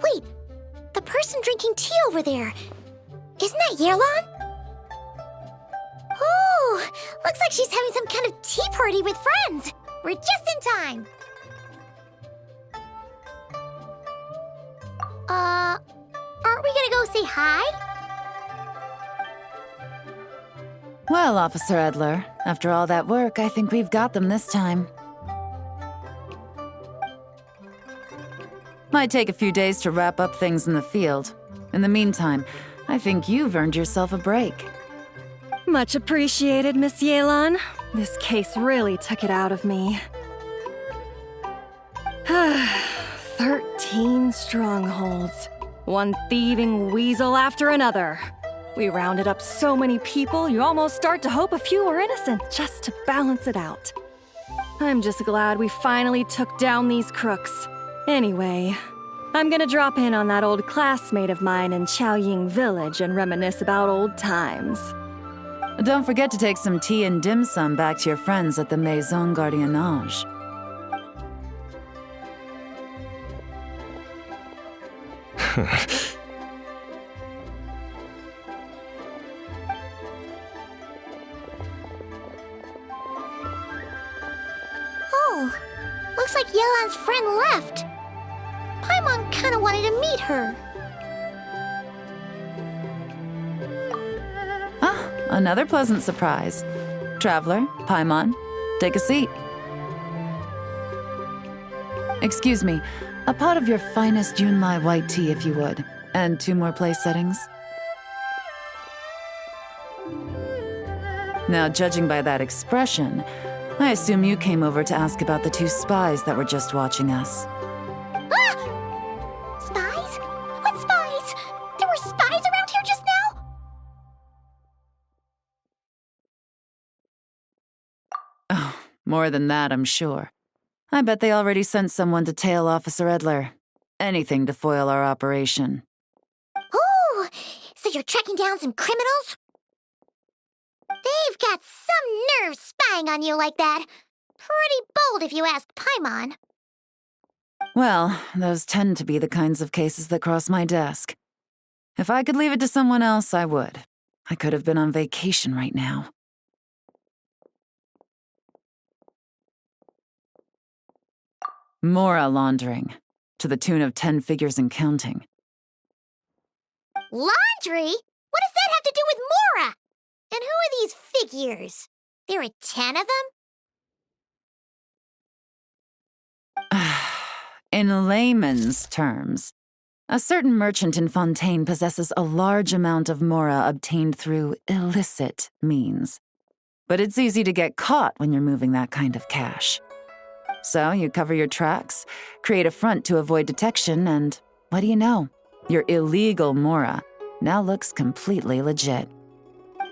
Wait, the person drinking tea over there. Isn't that Yelan? Oh, looks like she's having some kind of tea party with friends. We're just in time. Aren't we gonna go say hi? Well, Officer Edler, after all that work, I think we've got them this time. Might take a few days to wrap up things in the field. In the meantime, I think you've earned yourself a break. Much appreciated, Miss Yelan. This case really took it out of me. 13 strongholds. One thieving weasel after another. We rounded up so many people, you almost start to hope a few were innocent, just to balance it out. I'm just glad we finally took down these crooks. Anyway, I'm gonna drop in on that old classmate of mine in Chaoying Village and reminisce about old times. Don't forget to take some tea and dim sum back to your friends at the Maison Gardiennage. Oh, looks like Yelan's friend left. Paimon kinda wanted to meet her. Ah, another pleasant surprise. Traveler, Paimon, take a seat. Excuse me, a pot of your finest Yunlai white tea if you would, and 2 more place settings. Now, judging by that expression, I assume you came over to ask about the 2 spies that were just watching us. Ah! Spies? What spies? There were spies around here just now? Oh, more than that, I'm sure. I bet they already sent someone to tail Officer Edler. Anything to foil our operation. Oh, so you're tracking down some criminals? They've got some nerve spying on you like that. Pretty bold if you ask Paimon. Well, those tend to be the kinds of cases that cross my desk. If I could leave it to someone else, I would. I could have been on vacation right now. Mora-laundering, to the tune of 10 figures and counting. Laundry? What does that have to do with Mora? And who are these figures? There are 10 of them? In layman's terms, a certain merchant in Fontaine possesses a large amount of mora obtained through illicit means. But it's easy to get caught when you're moving that kind of cash. So you cover your tracks, create a front to avoid detection, and what do you know? Your illegal mora now looks completely legit.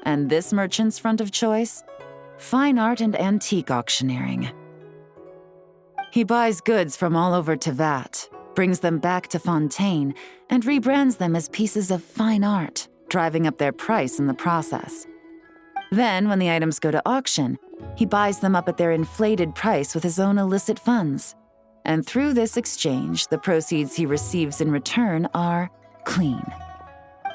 And this merchant's front of choice? Fine art and antique auctioneering. He buys goods from all over Tevat, brings them back to Fontaine, and rebrands them as pieces of fine art, driving up their price in the process. Then, when the items go to auction, he buys them up at their inflated price with his own illicit funds. And through this exchange, the proceeds he receives in return are clean.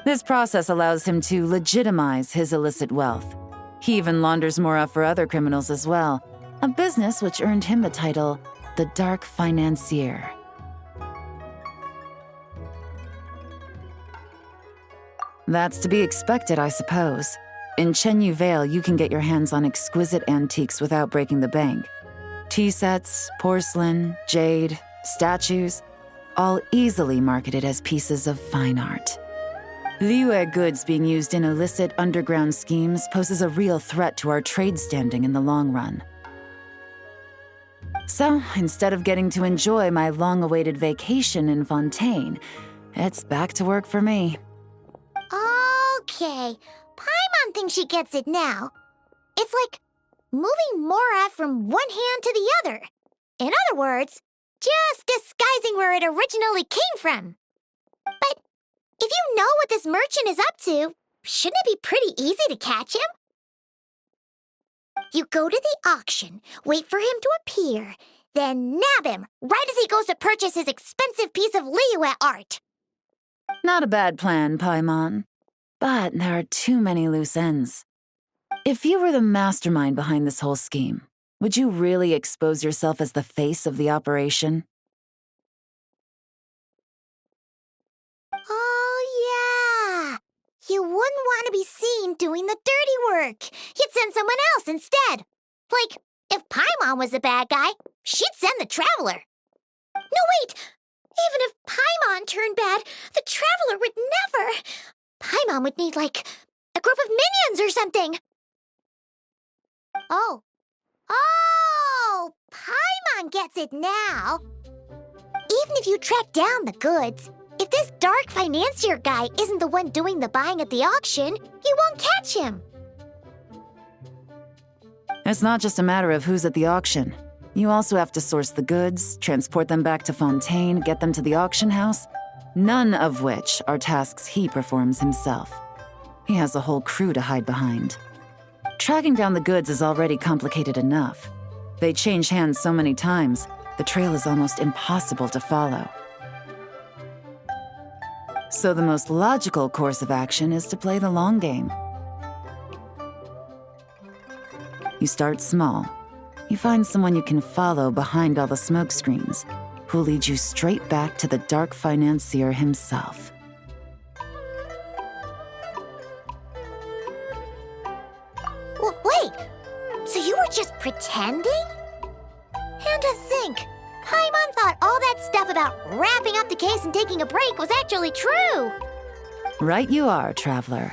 This process allows him to legitimize his illicit wealth. He even launders mora for other criminals as well, a business which earned him the title, the Dark Financier. That's to be expected, I suppose. In Chenyu Vale, you can get your hands on exquisite antiques without breaking the bank. Tea sets, porcelain, jade, statues, all easily marketed as pieces of fine art. Liyue goods being used in illicit underground schemes poses a real threat to our trade standing in the long run. So, instead of getting to enjoy my long-awaited vacation in Fontaine, it's back to work for me. Okay, Paimon thinks she gets it now. It's like moving Mora from one hand to the other. In other words, just disguising where it originally came from. But if you know what this merchant is up to, shouldn't it be pretty easy to catch him? You go to the auction, wait for him to appear, then nab him right as he goes to purchase his expensive piece of Liyue art. Not a bad plan, Paimon. But there are too many loose ends. If you were the mastermind behind this whole scheme, would you really expose yourself as the face of the operation? Oh, yeah. You wouldn't want to be seen doing the dirty work. You'd send someone else instead. Like, if Paimon was the bad guy, she'd send the Traveler. No, wait! Even if Paimon turned bad, the Traveler would never. Paimon would need, like, a group of minions or something. Oh, Paimon gets it now. Even if you track down the goods, if this dark financier guy isn't the one doing the buying at the auction, you won't catch him. It's not just a matter of who's at the auction. You also have to source the goods, transport them back to Fontaine, get them to the auction house, none of which are tasks he performs himself. He has a whole crew to hide behind. Tracking down the goods is already complicated enough. They change hands so many times, the trail is almost impossible to follow. So the most logical course of action is to play the long game. You start small. You find someone you can follow behind all the smoke screens, who'll lead you straight back to the dark financier himself. Wait, so you were just pretending? And to think, Paimon thought all that stuff about wrapping up the case and taking a break was actually true. Right you are, Traveler.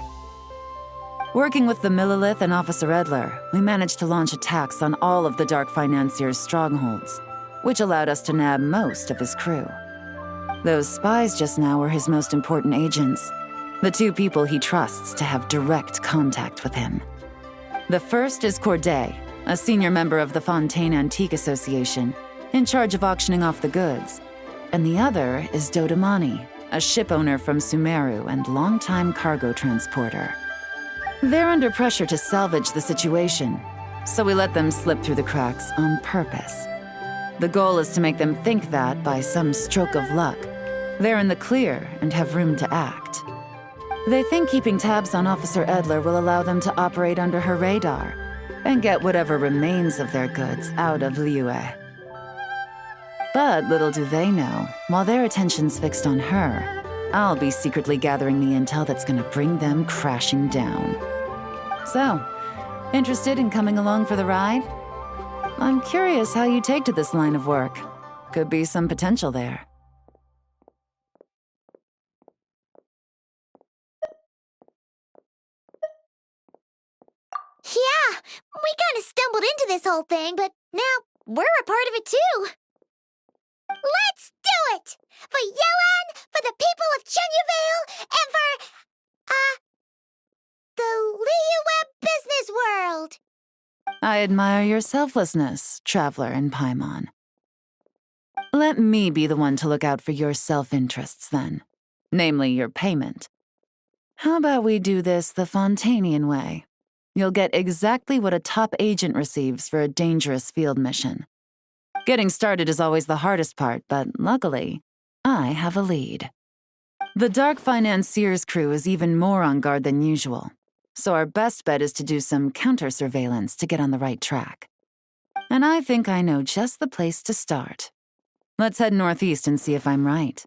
Working with the Millilith and Officer Edler, we managed to launch attacks on all of the Dark Financier's strongholds, which allowed us to nab most of his crew. Those spies just now were his most important agents, the two people he trusts to have direct contact with him. The first is Corday, a senior member of the Fontaine Antique Association, in charge of auctioning off the goods. And the other is Dodamani, a ship owner from Sumeru and longtime cargo transporter. They're under pressure to salvage the situation, so we let them slip through the cracks on purpose. The goal is to make them think that, by some stroke of luck, they're in the clear and have room to act. They think keeping tabs on Officer Edler will allow them to operate under her radar and get whatever remains of their goods out of Liyue. But little do they know, while their attention's fixed on her, I'll be secretly gathering the intel that's gonna bring them crashing down. So, interested in coming along for the ride? I'm curious how you take to this line of work. Could be some potential there. Yeah, we kind of stumbled into this whole thing, but now we're a part of it too. Let's do it! For Yelan, for the people of Chenyu Vale, and for, the Liyue business world! I admire your selflessness, Traveler and Paimon. Let me be the one to look out for your self-interests then, namely your payment. How about we do this the Fontainian way? You'll get exactly what a top agent receives for a dangerous field mission. Getting started is always the hardest part, but luckily, I have a lead. The Dark Financier's crew is even more on guard than usual, so our best bet is to do some counter-surveillance to get on the right track. And I think I know just the place to start. Let's head northeast and see if I'm right.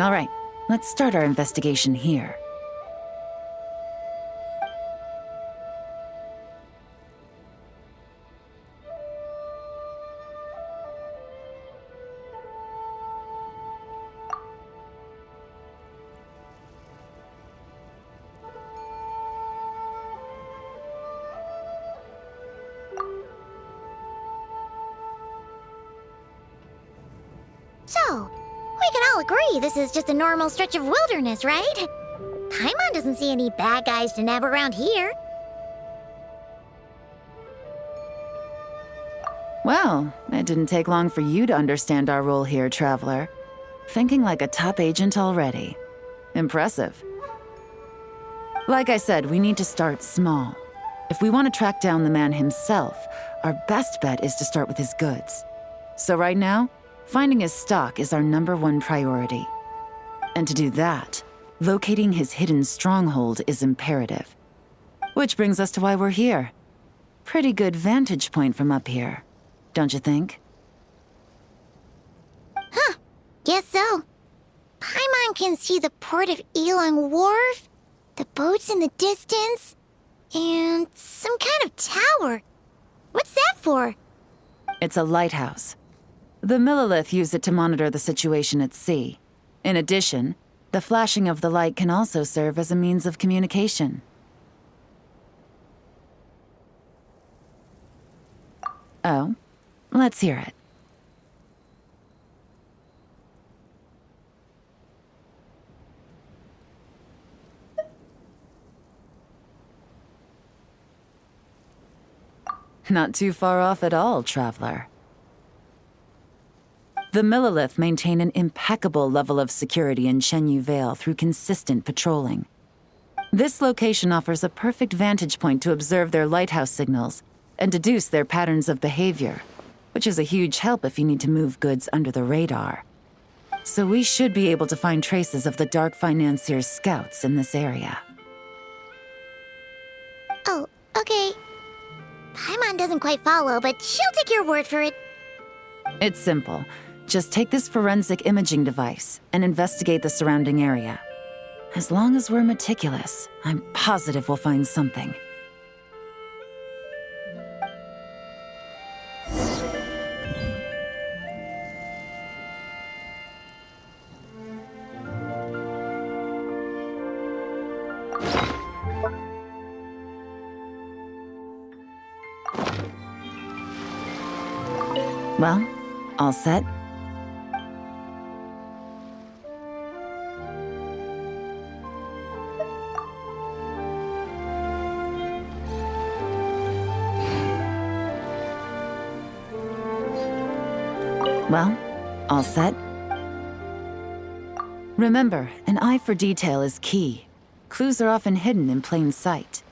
All right, let's start our investigation here. So, we can all agree this is just a normal stretch of wilderness, right? Paimon doesn't see any bad guys to nab around here. Well, it didn't take long for you to understand our role here, Traveler. Thinking like a top agent already. Impressive. Like I said, we need to start small. If we want to track down the man himself, our best bet is to start with his goods. So right now, finding his stock is our #1 priority. And to do that, locating his hidden stronghold is imperative. Which brings us to why we're here. Pretty good vantage point from up here, don't you think? Huh, guess so. Paimon can see the port of Yelan Wharf, the boats in the distance, and some kind of tower. What's that for? It's a lighthouse. The Millilith use it to monitor the situation at sea. In addition, the flashing of the light can also serve as a means of communication. Oh, let's hear it. Not too far off at all, Traveler. The Millilith maintain an impeccable level of security in Chenyu Vale through consistent patrolling. This location offers a perfect vantage point to observe their lighthouse signals and deduce their patterns of behavior, which is a huge help if you need to move goods under the radar. So we should be able to find traces of the Dark Financier's scouts in this area. Oh, okay. Paimon doesn't quite follow, but she'll take your word for it. It's simple. Just take this forensic imaging device and investigate the surrounding area. As long as we're meticulous, I'm positive we'll find something. Well, all set? Well, all set? Remember, an eye for detail is key. Clues are often hidden in plain sight.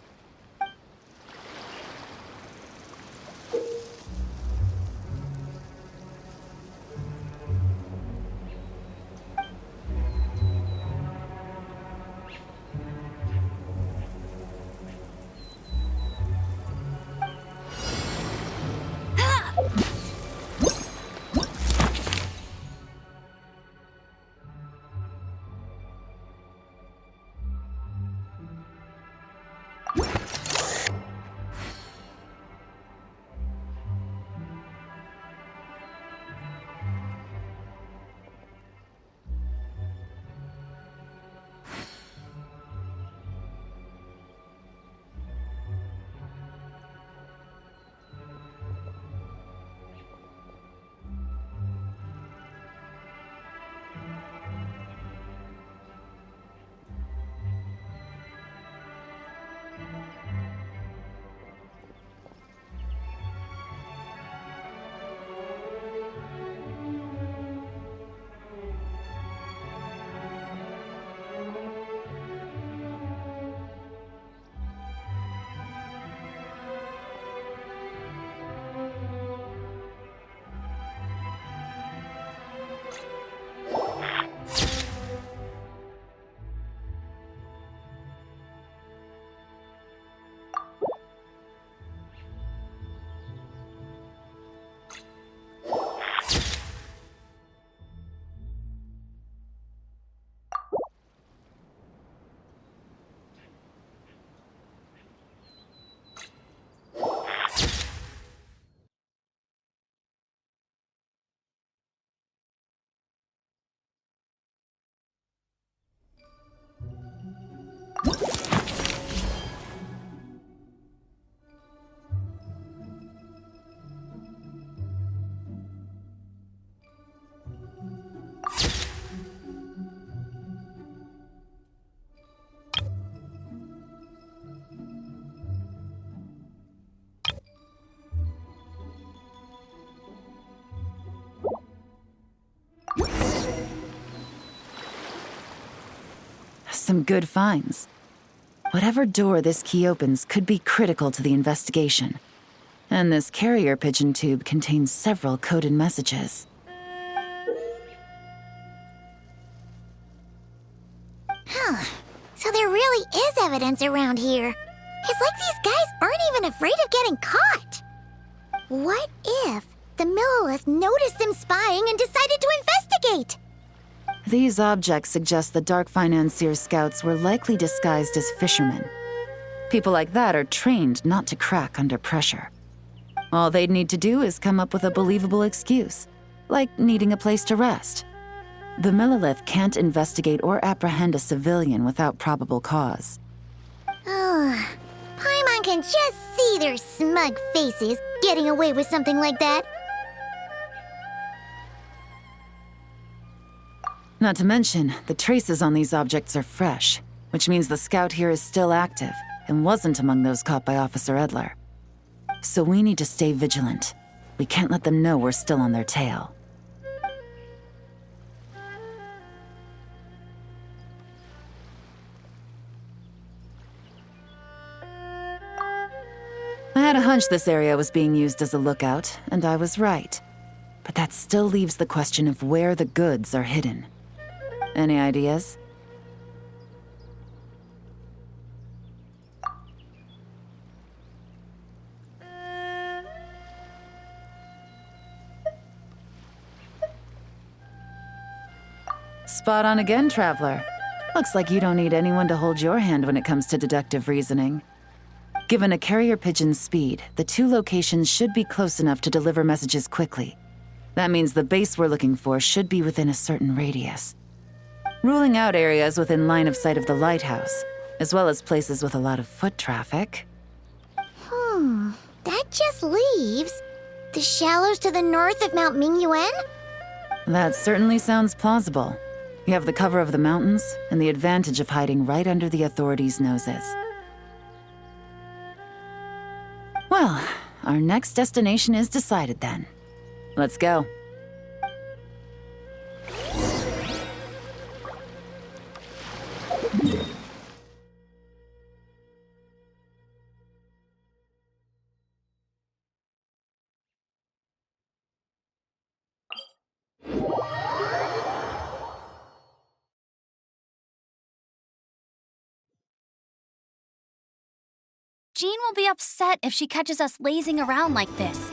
some good finds. Whatever door this key opens could be critical to the investigation. And this carrier pigeon tube contains several coded messages. Huh. So there really is evidence around here. It's like these guys aren't even afraid of getting caught. What if the Millelith noticed them spying and decided to investigate? These objects suggest the Dark Financier scouts were likely disguised as fishermen. People like that are trained not to crack under pressure. All they'd need to do is come up with a believable excuse, like needing a place to rest. The Millelith can't investigate or apprehend a civilian without probable cause. Oh, Paimon can just see their smug faces getting away with something like that. Not to mention, the traces on these objects are fresh, which means the scout here is still active and wasn't among those caught by Officer Edler. So we need to stay vigilant. We can't let them know we're still on their tail. I had a hunch this area was being used as a lookout, and I was right. But that still leaves the question of where the goods are hidden. Any ideas? Spot on again, Traveler. Looks like you don't need anyone to hold your hand when it comes to deductive reasoning. Given a carrier pigeon's speed, the two locations should be close enough to deliver messages quickly. That means the base we're looking for should be within a certain radius. Ruling out areas within line of sight of the lighthouse, as well as places with a lot of foot traffic. That just leaves the shallows to the north of Mount Mingyuan? That certainly sounds plausible. You have the cover of the mountains, and the advantage of hiding right under the authorities' noses. Well, our next destination is decided then. Let's go. Jean will be upset if she catches us lazing around like this.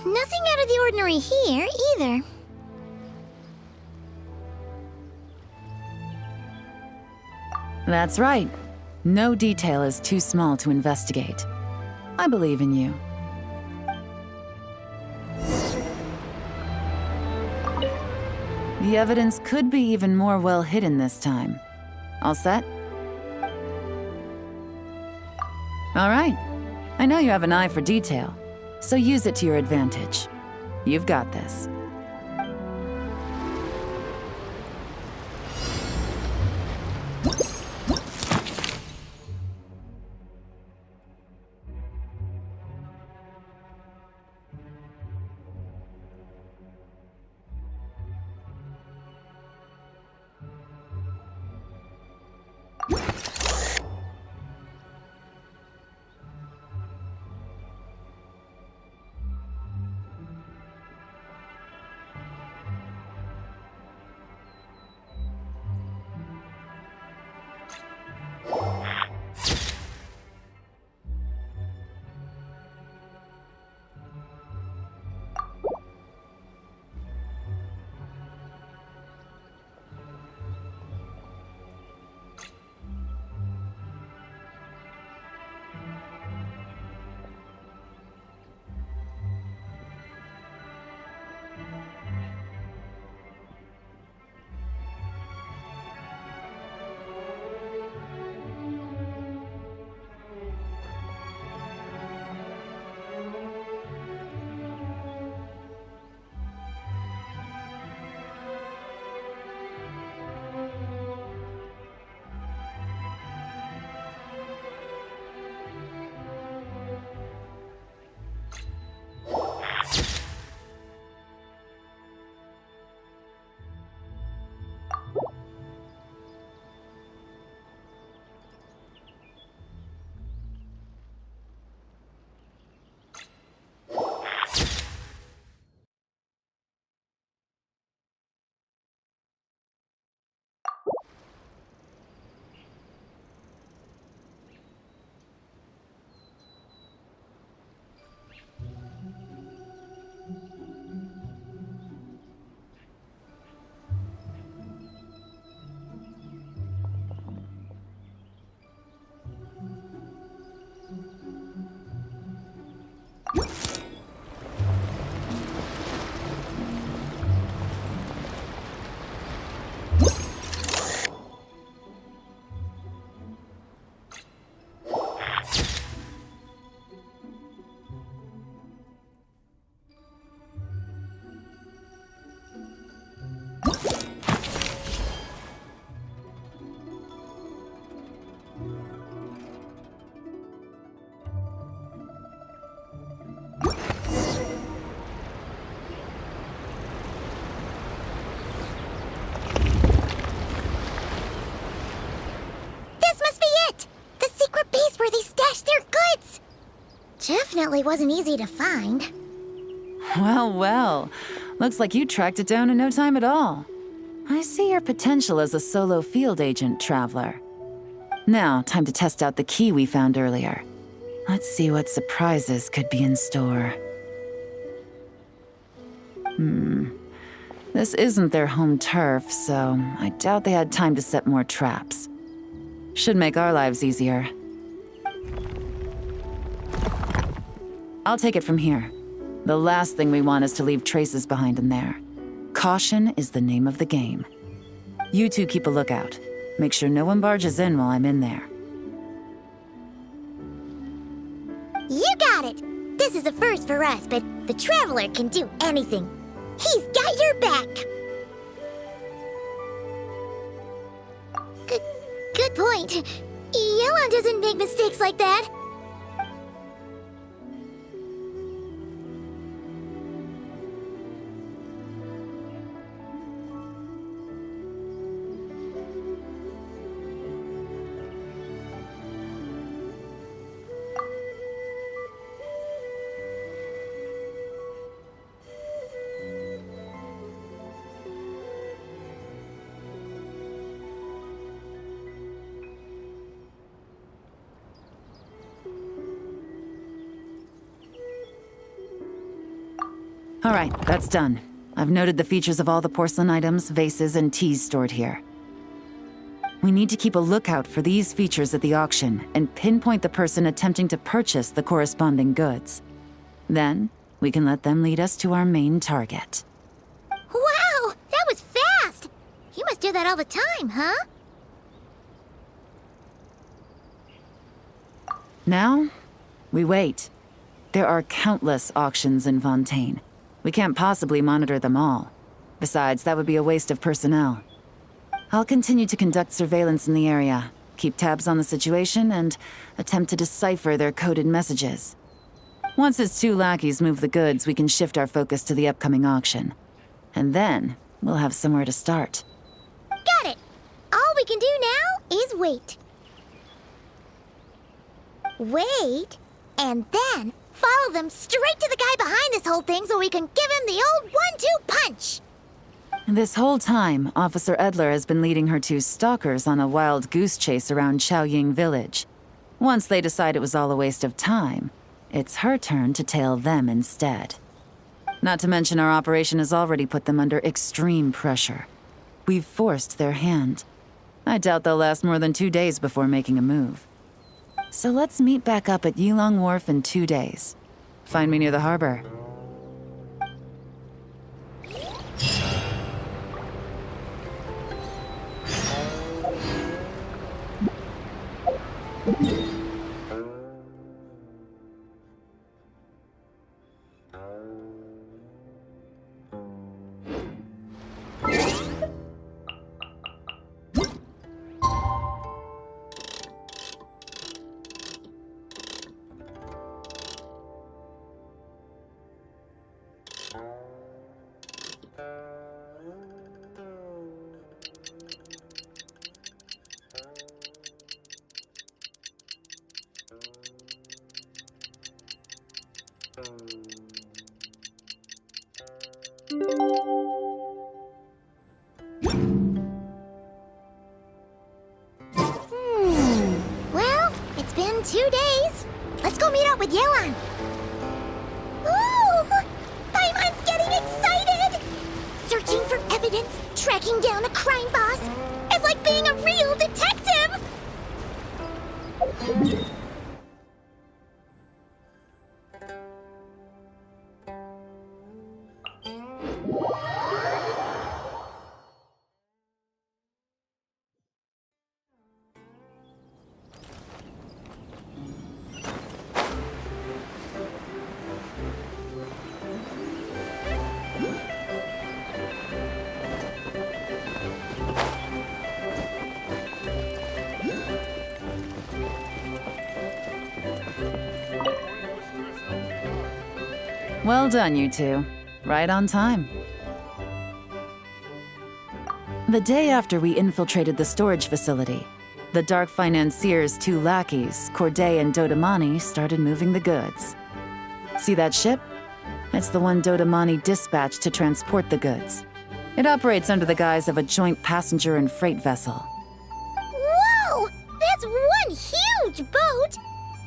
Nothing out of the ordinary here, either. That's right. No detail is too small to investigate. I believe in you. The evidence could be even more well hidden this time. All set? All right. I know you have an eye for detail, so use it to your advantage. You've got this. place where they stashed their goods. Definitely wasn't easy to find. Well, well. Looks like you tracked it down in no time at all. I see your potential as a solo field agent, Traveler. Now, time to test out the key we found earlier. Let's see what surprises could be in store. This isn't their home turf, so I doubt they had time to set more traps. Should make our lives easier. I'll take it from here. The last thing we want is to leave traces behind in there. Caution is the name of the game. You two keep a lookout. Make sure no one barges in while I'm in there. You got it! This is a first for us, but the Traveler can do anything. He's got your back! Good point. Yelan doesn't make mistakes like that. All right, that's done. I've noted the features of all the porcelain items, vases, and teas stored here. We need to keep a lookout for these features at the auction and pinpoint the person attempting to purchase the corresponding goods. Then, we can let them lead us to our main target. Wow, that was fast! You must do that all the time, huh? Now, we wait. There are countless auctions in Fontaine. We can't possibly monitor them all. Besides, that would be a waste of personnel. I'll continue to conduct surveillance in the area, keep tabs on the situation, and attempt to decipher their coded messages. Once its two lackeys move the goods, we can shift our focus to the upcoming auction. And then, we'll have somewhere to start. Got it! All we can do now is wait. Wait, and then follow them straight to the guy behind this whole thing so we can give him the old 1-2 punch! This whole time, Officer Edler has been leading her two stalkers on a wild goose chase around Qiaoying village. Once they decide it was all a waste of time, it's her turn to tail them instead. Not to mention our operation has already put them under extreme pressure. We've forced their hand. I doubt they'll last more than 2 days before making a move. So let's meet back up at Yilong Wharf in 2 days. Find me near the harbor. Well, it's been 2 days. Let's go meet up with Yelan. Ooh! Paimon's getting excited! Searching for evidence, tracking down a crime boss. It's like being a real detective! Well done, you two. Right on time. The day after we infiltrated the storage facility, The Dark Financier's two lackeys, Corday and Dodamani, started moving the goods. See that ship? It's the one Dodamani dispatched to transport the goods. It operates under the guise of a joint passenger and freight vessel. Whoa! That's one huge boat!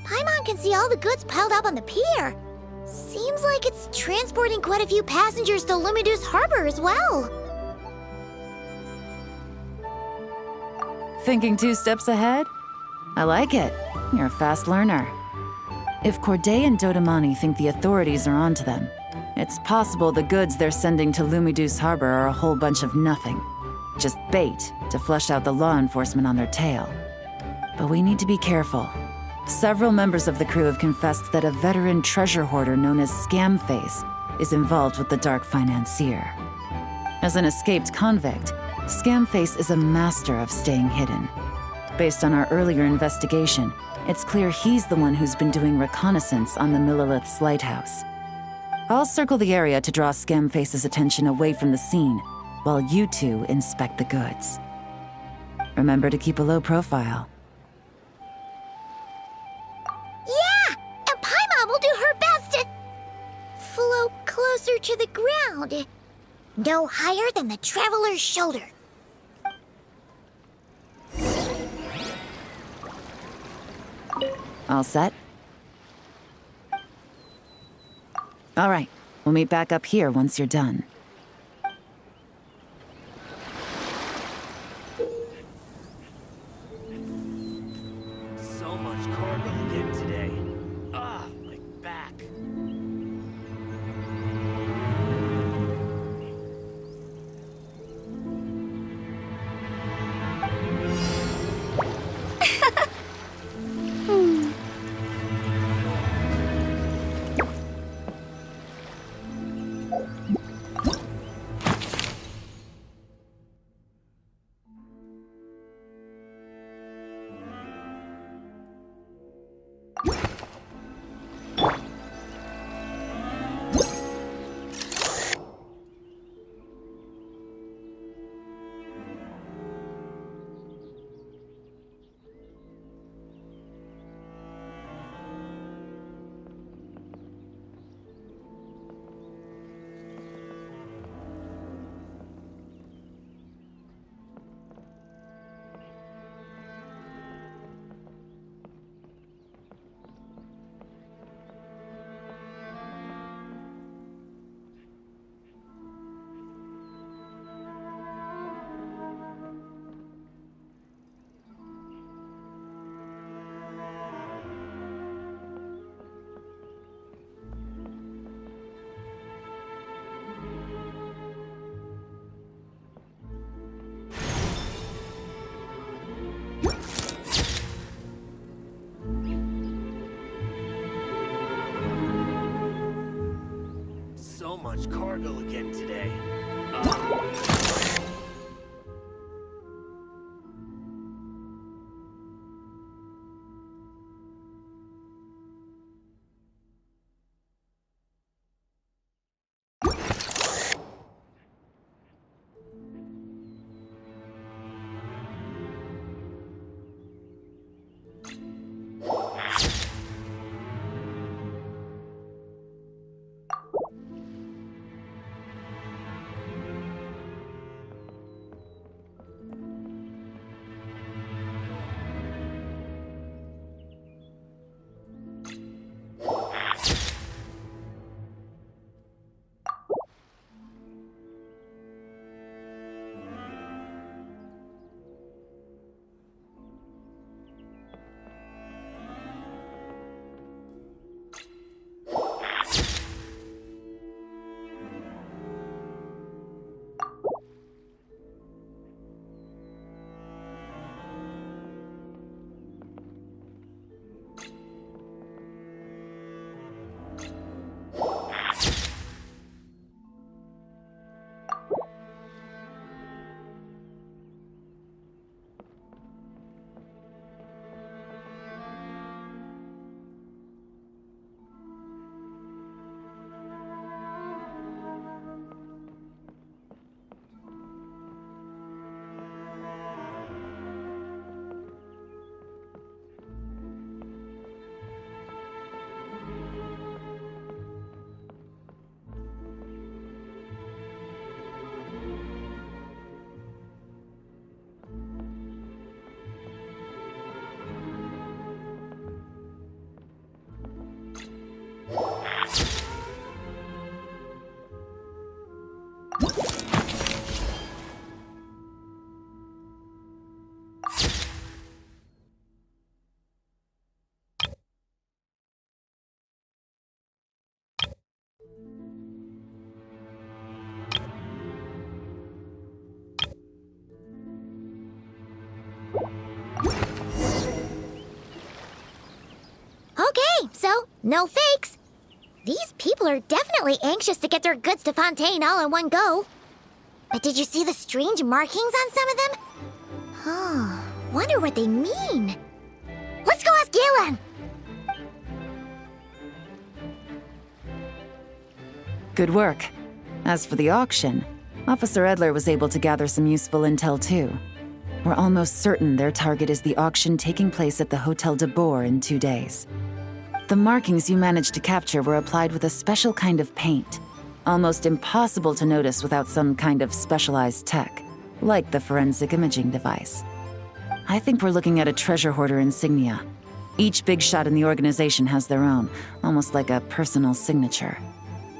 Paimon can see all the goods piled up on the pier. Seems like it's transporting quite a few passengers to Lumidus Harbor as well. Thinking 2 steps ahead? I like it. You're a fast learner. If Corday and Dodamani think the authorities are onto them, it's possible the goods they're sending to Lumidus Harbor are a whole bunch of nothing. Just bait to flush out the law enforcement on their tail. But we need to be careful. Several members of the crew have confessed that a veteran treasure hoarder known as Scamface is involved with the Dark Financier. As an escaped convict, Scamface is a master of staying hidden. Based on our earlier investigation, it's clear he's the one who's been doing reconnaissance on the Millilith's lighthouse. I'll circle the area to draw Scamface's attention away from the scene, while you two inspect the goods. Remember to keep a low profile. Yeah! And Paimon will do her best to float closer to the ground. No higher than the traveler's shoulder. All set? All right, we'll meet back up here once you're done. So much cargo again today. Ah, my back. So much cargo again today. Okay, so no fakes. These people are definitely anxious to get their goods to Fontaine all in one go. But did you see the strange markings on some of them? Oh, wonder what they mean. Let's go ask Yelan! Good work. As for the auction, Officer Edler was able to gather some useful intel too. We're almost certain their target is the auction taking place at the Hotel de Boer in 2 days. The markings you managed to capture were applied with a special kind of paint, almost impossible to notice without some kind of specialized tech, like the forensic imaging device. I think we're looking at a treasure hoarder insignia. Each big shot in the organization has their own, almost like a personal signature.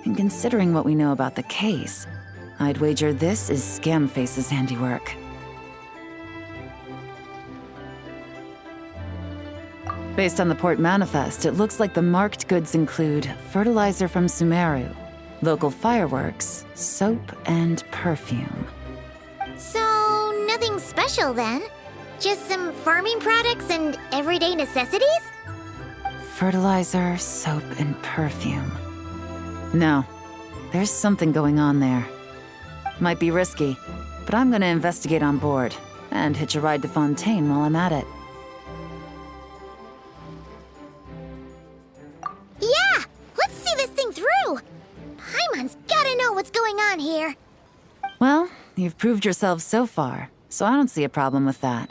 And considering what we know about the case, I'd wager this is Scamface's handiwork. Based on the port manifest, it looks like the marked goods include fertilizer from Sumeru, local fireworks, soap, and perfume. So, nothing special then? Just some farming products and everyday necessities? Fertilizer, soap, and perfume. No, there's something going on there. Might be risky, but I'm gonna investigate on board, and hitch a ride to Fontaine while I'm at it. Yeah! Let's see this thing through! Paimon's gotta know what's going on here. Well, you've proved yourself so far, so I don't see a problem with that.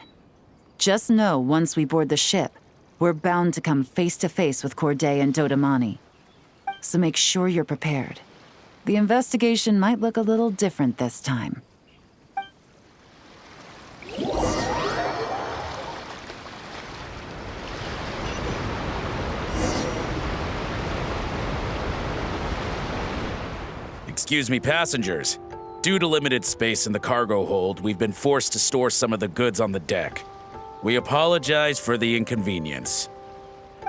Just know once we board the ship, we're bound to come face to face with Corday and Dodamani. So make sure you're prepared. The investigation might look a little different this time. Excuse me, passengers. Due to limited space in the cargo hold, we've been forced to store some of the goods on the deck. We apologize for the inconvenience.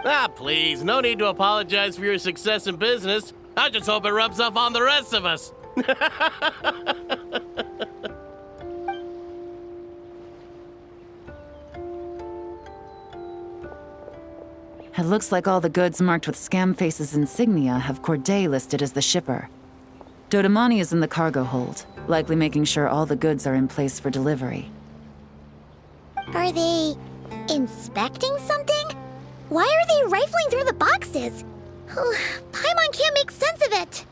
Ah, please, no need to apologize for your success in business. I just hope it rubs off on the rest of us. It looks like all the goods marked with Scamface's insignia have Corday listed as the shipper. Dodamani is in the cargo hold, likely making sure all the goods are in place for delivery. Are they inspecting something? Why are they rifling through the boxes? Paimon can't make sense of it.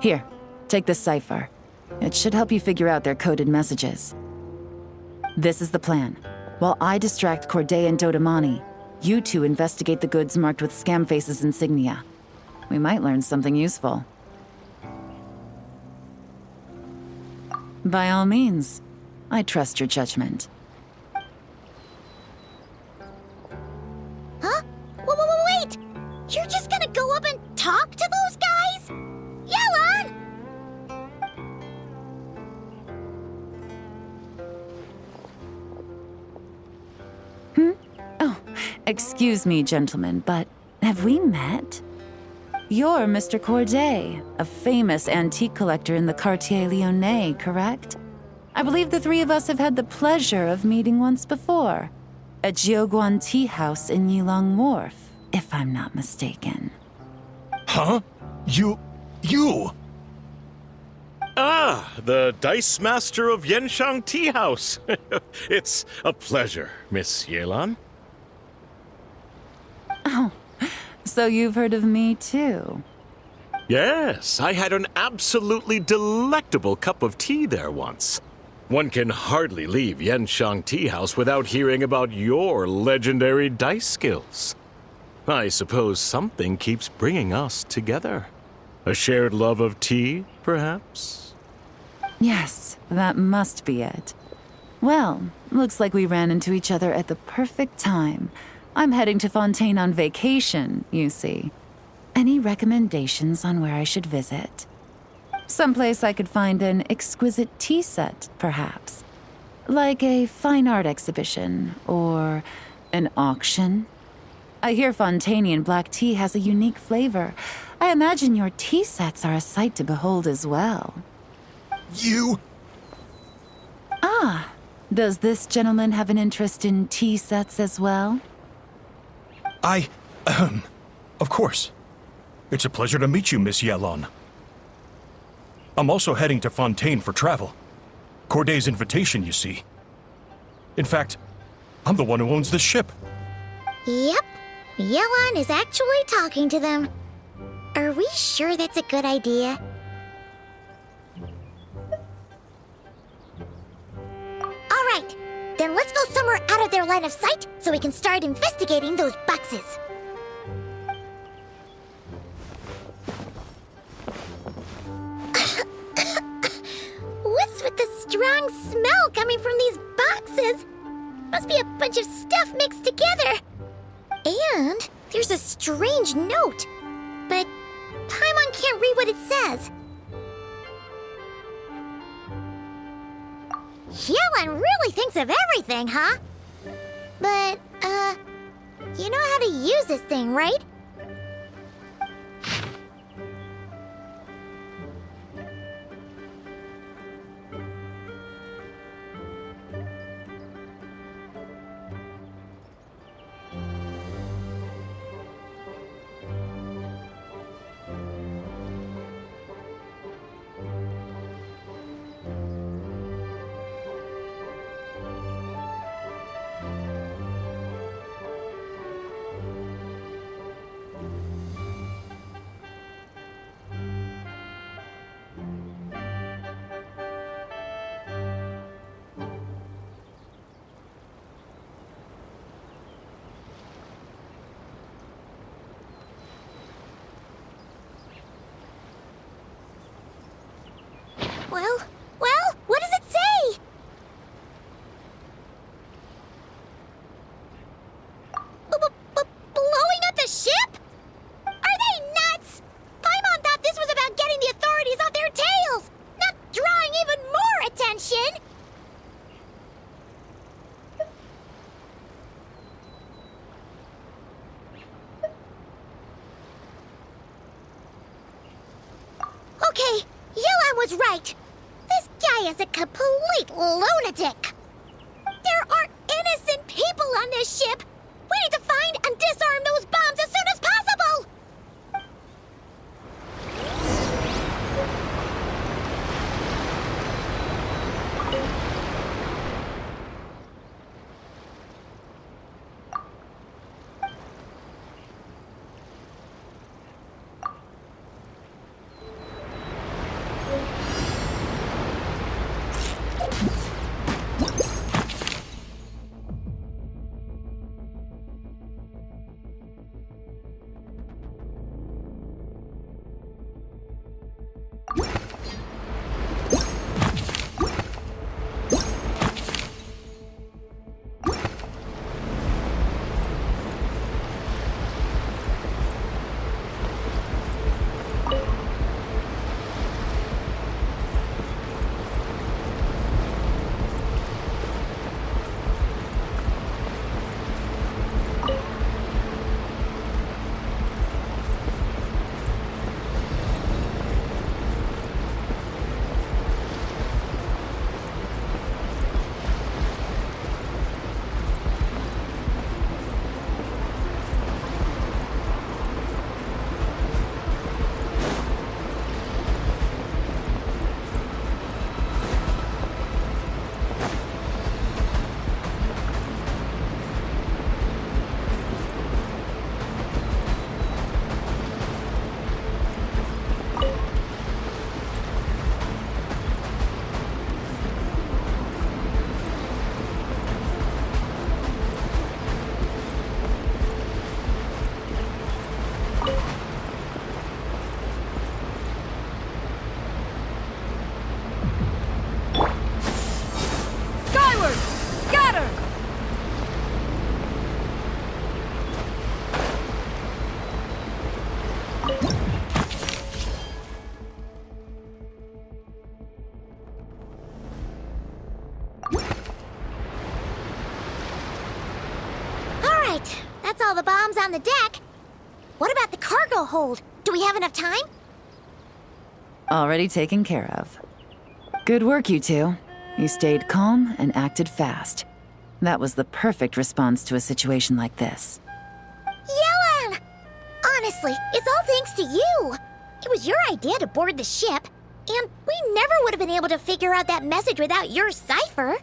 Here, take this cipher. It should help you figure out their coded messages. This is the plan. While I distract Corday and Dodamani, you two investigate the goods marked with Scamface's insignia. We might learn something useful. By all means, I trust your judgment. Huh? Wait! You're just gonna go up and talk to those guys? Yelan! Oh, excuse me, gentlemen, but have we met? You're Mr. Corday, a famous antique collector in the Quartier Lyonnais, correct? I believe the three of us have had the pleasure of meeting once before. At Jiuguan Tea House in Yilong Wharf, if I'm not mistaken. Huh? You... Ah, the Dice Master of Yenshang Tea House. It's a pleasure, Miss Yelan. Oh, so you've heard of me too? Yes, I had an absolutely delectable cup of tea there once. One can hardly leave Yenshang Tea House without hearing about your legendary dice skills. I suppose something keeps bringing us together. A shared love of tea, perhaps? Yes, that must be it. Well, looks like we ran into each other at the perfect time. I'm heading to Fontaine on vacation, you see. Any recommendations on where I should visit? Someplace I could find an exquisite tea set, perhaps. Like a fine art exhibition, or an auction. I hear Fontanian black tea has a unique flavor. I imagine your tea sets are a sight to behold as well. You... Ah, does this gentleman have an interest in tea sets as well? Of course. It's a pleasure to meet you, Miss Yelan. I'm also heading to Fontaine for travel. Corday's invitation, you see. In fact, I'm the one who owns this ship. Yep, Yelan is actually talking to them. Are we sure that's a good idea? Alright, then let's go somewhere out of their line of sight so we can start investigating those boxes. What's with the strong smell coming from these boxes? Must be a bunch of stuff mixed together. And there's a strange note, but Paimon can't read what it says. Yelan really thinks of everything, huh? But, you know how to use this thing, right? Well, what does it say? Blowing up the ship? Are they nuts? Paimon thought this was about getting the authorities off their tails, not drawing even more attention. Okay, Yelan was right. This guy is a complete lunatic. There are innocent people on this ship. We need to find and disarm those bombs as soon as possible. the bombs on the deck. What about the cargo hold? Do we have enough time? Already taken care of. Good work, you two. You stayed calm and acted fast. That was the perfect response to a situation like this. Yelan! Honestly, it's all thanks to you. It was your idea to board the ship, and we never would have been able to figure out that message without your cipher.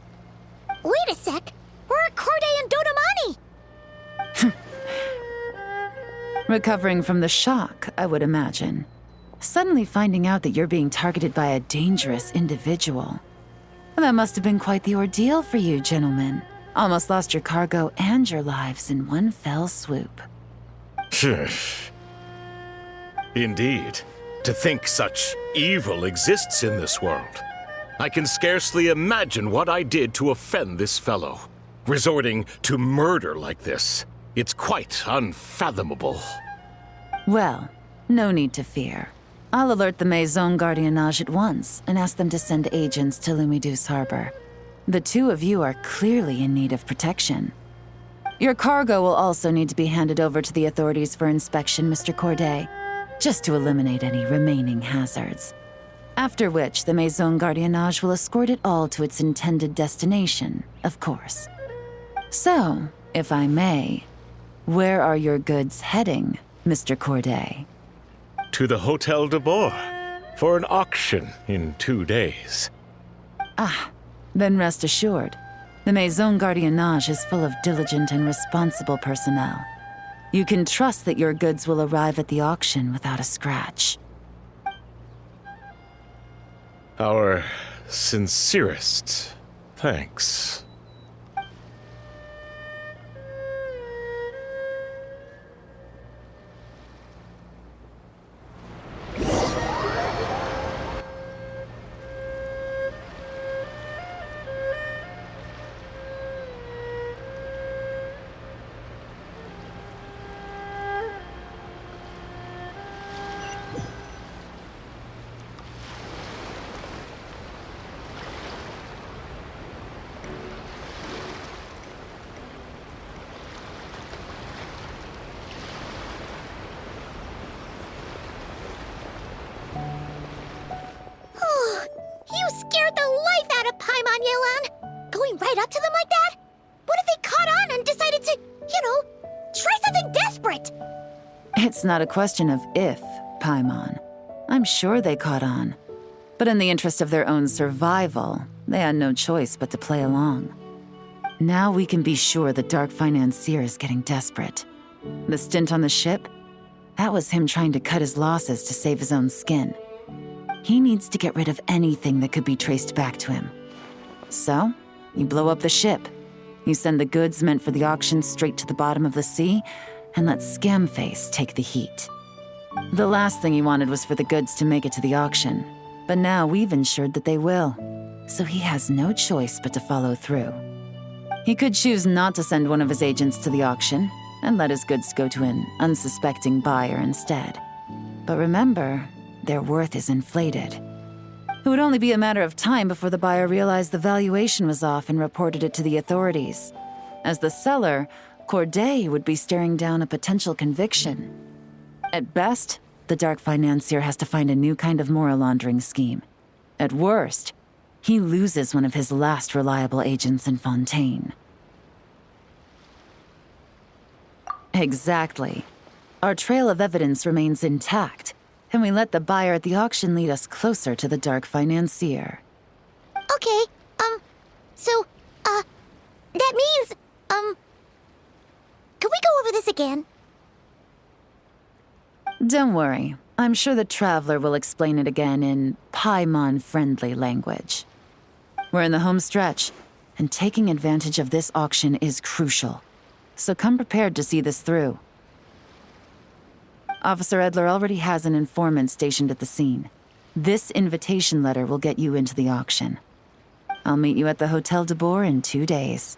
Wait a sec. Where are Corday and Dodamani? Recovering from the shock, I would imagine. Suddenly finding out that you're being targeted by a dangerous individual. That must have been quite the ordeal for you, gentlemen. Almost lost your cargo and your lives in one fell swoop. Indeed. To think such evil exists in this world. I can scarcely imagine what I did to offend this fellow. Resorting to murder like this. It's quite unfathomable. Well, no need to fear. I'll alert the Maison Gardiennage at once and ask them to send agents to Lumidus Harbor. The two of you are clearly in need of protection. Your cargo will also need to be handed over to the authorities for inspection, Mr. Corday, just to eliminate any remaining hazards. After which, the Maison Gardiennage will escort it all to its intended destination, of course. So, if I may, where are your goods heading, Mr. Corday? To the Hotel de Bois for an auction in 2 days. Ah, then rest assured, the Maison Gardiennage is full of diligent and responsible personnel. You can trust that your goods will arrive at the auction without a scratch. Our sincerest thanks. You scared the life out of Paimon, Yelan! Going right up to them like that? What if they caught on and decided to, try something desperate? It's not a question of if, Paimon. I'm sure they caught on. But in the interest of their own survival, they had no choice but to play along. Now we can be sure the Dark Financier is getting desperate. The stint on the ship? That was him trying to cut his losses to save his own skin. He needs to get rid of anything that could be traced back to him. So, you blow up the ship. You send the goods meant for the auction straight to the bottom of the sea, and let Scamface take the heat. The last thing he wanted was for the goods to make it to the auction, but now we've ensured that they will, so he has no choice but to follow through. He could choose not to send one of his agents to the auction, and let his goods go to an unsuspecting buyer instead. But remember, their worth is inflated. It would only be a matter of time before the buyer realized the valuation was off and reported it to the authorities. As the seller, Corday would be staring down a potential conviction. At best, the Dark Financier has to find a new kind of mora-laundering scheme. At worst, he loses one of his last reliable agents in Fontaine. Exactly. Our trail of evidence remains intact, and we let the buyer at the auction lead us closer to the Dark Financier. Okay, that means, could we go over this again? Don't worry. I'm sure the Traveler will explain it again in Paimon-friendly language. We're in the home stretch, and taking advantage of this auction is crucial. So come prepared to see this through. Officer Edler already has an informant stationed at the scene. This invitation letter will get you into the auction. I'll meet you at the Hotel de Bois in 2 days.